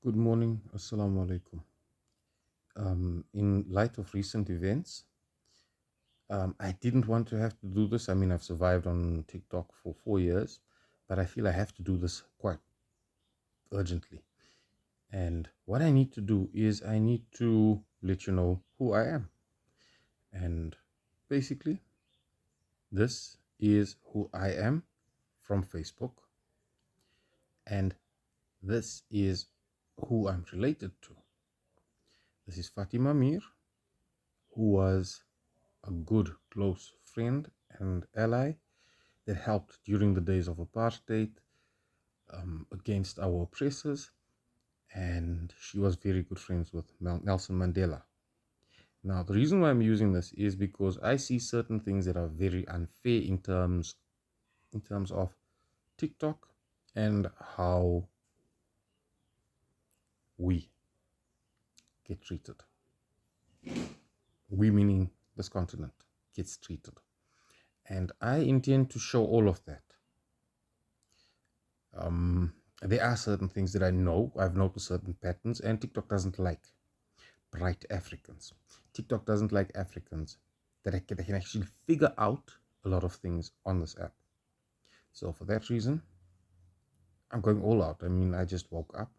Good morning, Assalamu alaikum. In light of recent events, I didn't want to have to do this. I mean, I've survived on TikTok for 4 years, but I feel I have to do this quite urgently. And what I need to do is I need to let you know who I am. And basically, this is who I am from Facebook, and this is who I'm related to. This is Fatima Mir, who was a good close friend and ally that helped during the days of apartheid against our oppressors, and she was very good friends with Nelson Mandela. Now, the reason why I'm using this is because I see certain things that are very unfair in terms of TikTok and how we get treated. We meaning this continent gets treated. And I intend to show all of that. There are certain things that I know, I've noticed certain patterns, and TikTok doesn't like bright Africans. TikTok doesn't like Africans that can actually figure out a lot of things on this app. So for that reason, I'm going all out. I mean, I just woke up.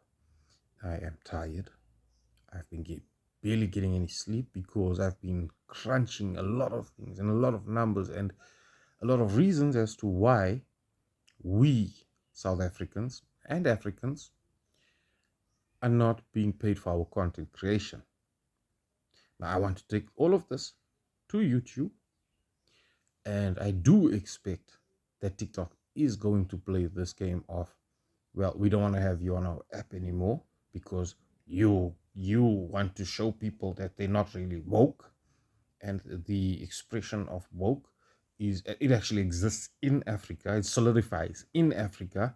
I am tired. I've been barely getting any sleep because I've been crunching a lot of things and a lot of numbers and a lot of reasons as to why we South Africans and Africans are not being paid for our content creation. Now, I want to take all of this to YouTube, and I do expect that TikTok is going to play this game of, well, we don't want to have you on our app anymore because you want to show people that they're not really woke, and the expression of woke is it actually exists in Africa. It solidifies in Africa,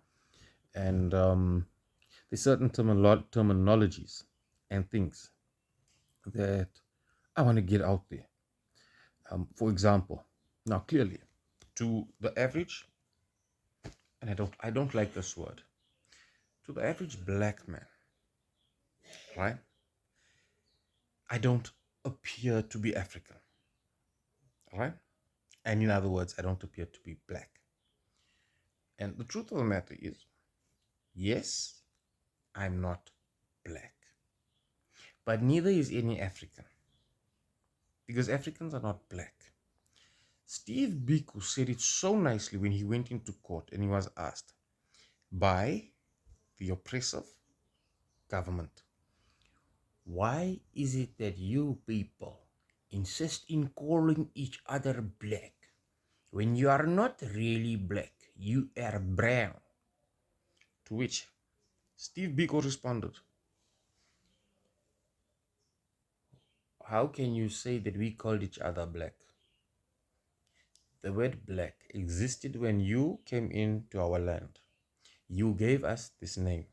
and there's certain terminologies and things that I want to get out there. For example, now clearly, to the average, and I don't like this word, to the average black man, right? I don't appear to be African, right? And in other words, I don't appear to be black. And the truth of the matter is, yes, I'm not black, but neither is any African, because Africans are not black. Steve Biko said it so nicely when he went into court and he was asked by the oppressive government, why is it that you people insist in calling each other black when you are not really black? You are brown. To which Steve Biko responded, how can you say that we called each other black? The word black existed when you came into our land. You gave us this name.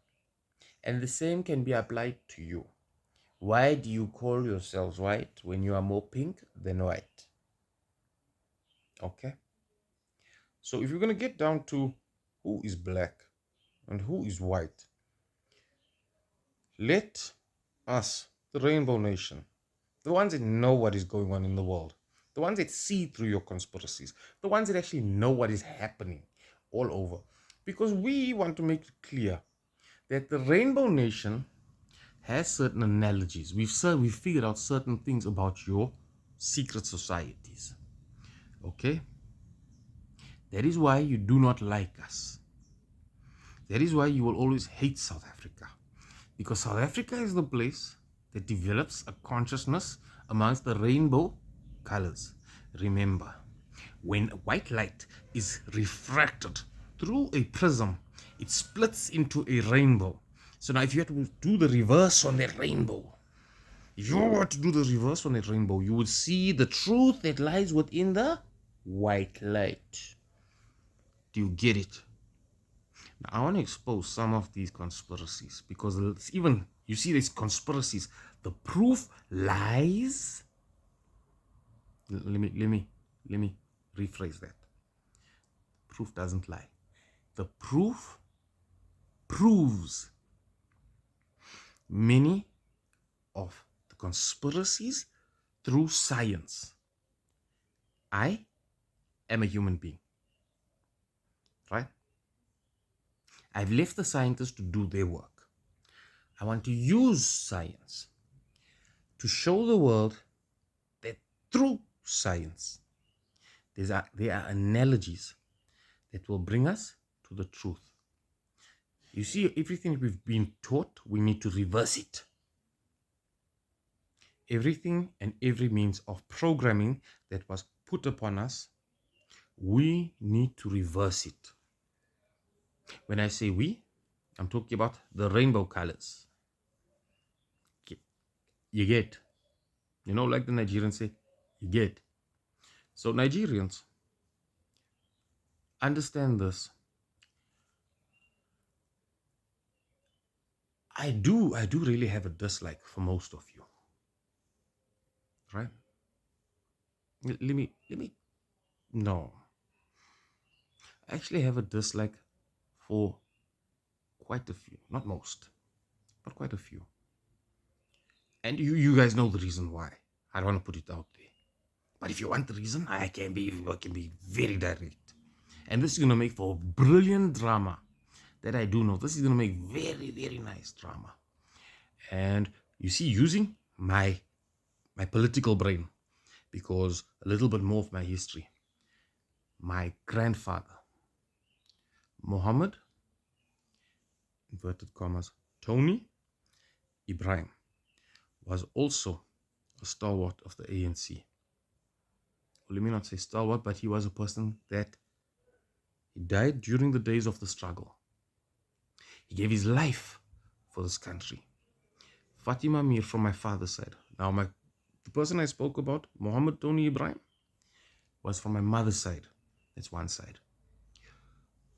And the same can be applied to you. Why do you call yourselves white when you are more pink than white? Okay? So if you're going to get down to who is black and who is white, let us, the Rainbow Nation, the ones that know what is going on in the world, the ones that see through your conspiracies, the ones that actually know what is happening all over, because we want to make it clear that the Rainbow Nation has certain analogies. We've figured out certain things about your secret societies. Okay? That is why you do not like us. That is why you will always hate South Africa. Because South Africa is the place that develops a consciousness amongst the rainbow colors. Remember, when white light is refracted through a prism, it splits into a rainbow. So now if you had to do the reverse on that rainbow, if you were to do the reverse on that rainbow, you would see the truth that lies within the white light. Do you get it? Now, I want to expose some of these conspiracies because even you see these conspiracies, the proof lies. Let me rephrase that. Proof doesn't lie. The proof proves many of the conspiracies through science. I am a human being, right? I've left the scientists to do their work. I want to use science to show the world that through science, there are analogies that will bring us to the truth. You see, everything we've been taught, we need to reverse it. Everything and every means of programming that was put upon us, we need to reverse it. When I say we, I'm talking about the rainbow colors. You get, like the Nigerians say, you get. So Nigerians, understand this. I do really have a dislike for most of you, right? Let me, no. I actually have a dislike for quite a few, not most, but quite a few. And you guys know the reason why. I don't want to put it out there. But if you want the reason, I can be very direct. And this is going to make for brilliant drama that I do know. This is going to make very, very nice drama. And you see, using my political brain, because a little bit more of my history. My grandfather, Muhammad, inverted commas, Tony Ibrahim, was also a stalwart of the ANC. Well, let me not say stalwart, but he was a person that he died during the days of the struggle. He gave his life for this country. Fatima Mir from my father's side. Now, the person I spoke about, Muhammad Tony Ibrahim, was from my mother's side. That's one side.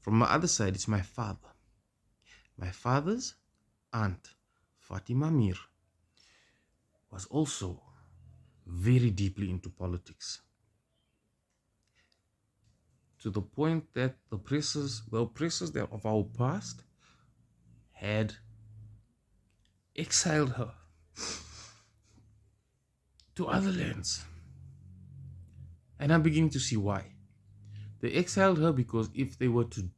From my other side, it's my father. My father's aunt, Fatima Mir, was also very deeply into politics, to the point that the oppressors of our past had exiled her to other lands. And I'm beginning to see why. They exiled her because if they were to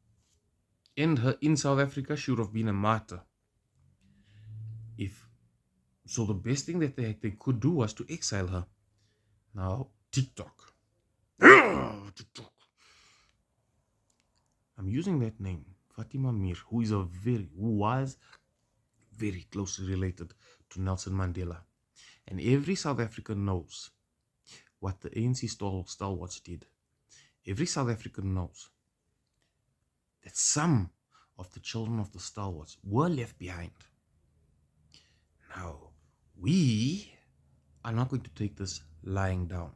end her in South Africa, she would have been a martyr. So the best thing that they could do was to exile her. Now, TikTok. TikTok. I'm using that name, Fatima Mir, who was very closely related to Nelson Mandela. And every South African knows what the ANC stalwarts did. Every South African knows that some of the children of the stalwarts were left behind. Now, we are not going to take this lying down.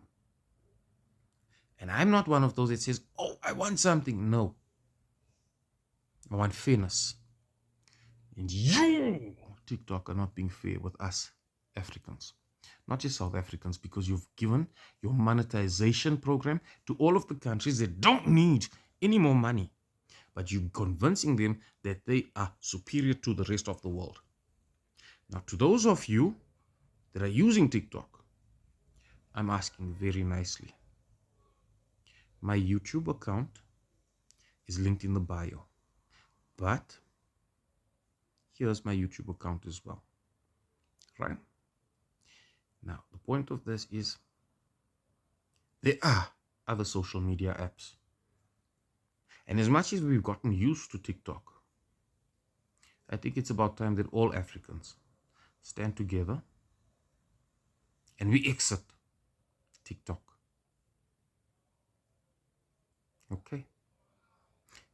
And I'm not one of those that says, oh, I want something. No. I want fairness. And you, TikTok, are not being fair with us Africans. Not just South Africans, because you've given your monetization program to all of the countries that don't need any more money. But you're convincing them that they are superior to the rest of the world. Now, to those of you that are using TikTok, I'm asking very nicely. My YouTube account is linked in the bio. But here's my YouTube account as well. Right? Now, the point of this is there are other social media apps. And as much as we've gotten used to TikTok, I think it's about time that all Africans stand together and we exit TikTok. Okay?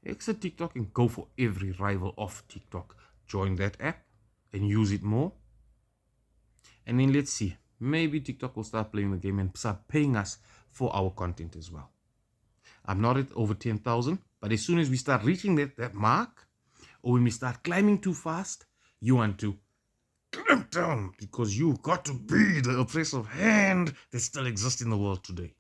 Exit TikTok and go for every rival of TikTok. Join that app and use it more. And then let's see. Maybe TikTok will start playing the game and start paying us for our content as well. I'm not at over 10,000, but as soon as we start reaching that mark, or when we start climbing too fast, you want to clamp down because you've got to be the oppressive hand that still exists in the world today.